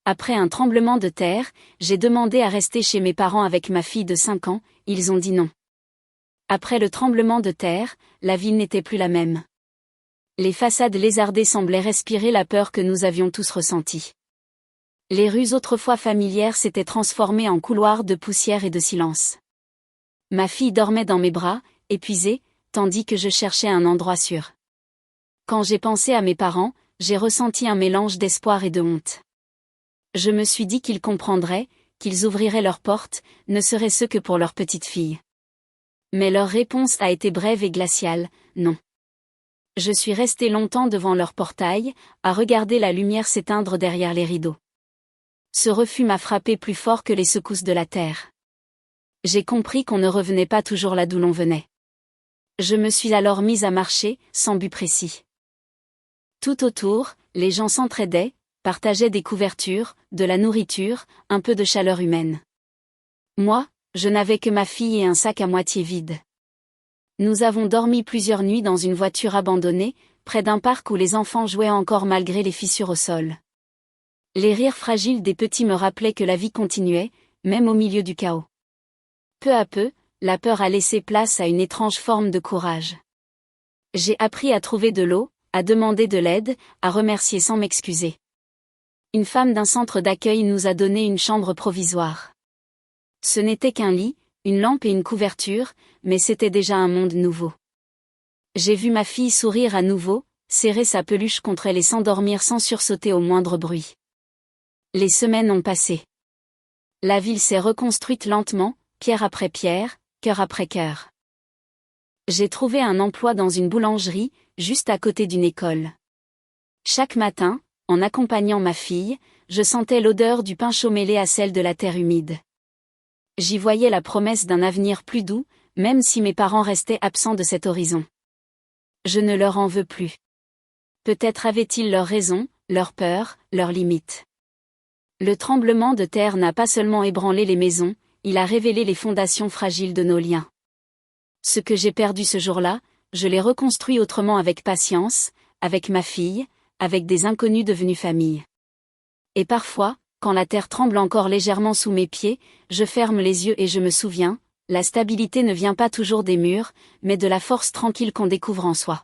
Après un tremblement de terre, j'ai demandé à rester chez mes parents avec ma fille de 5 ans, ils ont dit non. Après le tremblement de terre, la ville n'était plus la même. Les façades lézardées semblaient respirer la peur que nous avions tous ressentie. Les rues autrefois familières s'étaient transformées en couloirs de poussière et de silence. Ma fille dormait dans mes bras, épuisée, tandis que je cherchais un endroit sûr. Quand j'ai pensé à mes parents, j'ai ressenti un mélange d'espoir et de honte. Je me suis dit qu'ils comprendraient, qu'ils ouvriraient leurs portes, ne serait-ce que pour leur petite fille. Mais leur réponse a été brève et glaciale, non. Je suis resté longtemps devant leur portail, à regarder la lumière s'éteindre derrière les rideaux. Ce refus m'a frappé plus fort que les secousses de la terre. J'ai compris qu'on ne revenait pas toujours là d'où l'on venait. Je me suis alors mise à marcher, sans but précis. Tout autour, les gens s'entraidaient, partageaient des couvertures, de la nourriture, un peu de chaleur humaine. Moi, je n'avais que ma fille et un sac à moitié vide. Nous avons dormi plusieurs nuits dans une voiture abandonnée, près d'un parc où les enfants jouaient encore malgré les fissures au sol. Les rires fragiles des petits me rappelaient que la vie continuait, même au milieu du chaos. Peu à peu, la peur a laissé place à une étrange forme de courage. J'ai appris à trouver de l'eau, à demander de l'aide, à remercier sans m'excuser. Une femme d'un centre d'accueil nous a donné une chambre provisoire. Ce n'était qu'un lit, une lampe et une couverture, mais c'était déjà un monde nouveau. J'ai vu ma fille sourire à nouveau, serrer sa peluche contre elle et s'endormir sans sursauter au moindre bruit. Les semaines ont passé. La ville s'est reconstruite lentement, pierre après pierre, cœur après cœur. J'ai trouvé un emploi dans une boulangerie, juste à côté d'une école. Chaque matin, en accompagnant ma fille, je sentais l'odeur du pain chaud mêlée à celle de la terre humide. J'y voyais la promesse d'un avenir plus doux, même si mes parents restaient absents de cet horizon. Je ne leur en veux plus. Peut-être avaient-ils leurs raisons, leurs peurs, leurs limites. Le tremblement de terre n'a pas seulement ébranlé les maisons, il a révélé les fondations fragiles de nos liens. Ce que j'ai perdu ce jour-là, je l'ai reconstruit autrement avec patience, avec ma fille, avec des inconnus devenus famille. Et parfois, quand la terre tremble encore légèrement sous mes pieds, je ferme les yeux et je me souviens, la stabilité ne vient pas toujours des murs, mais de la force tranquille qu'on découvre en soi.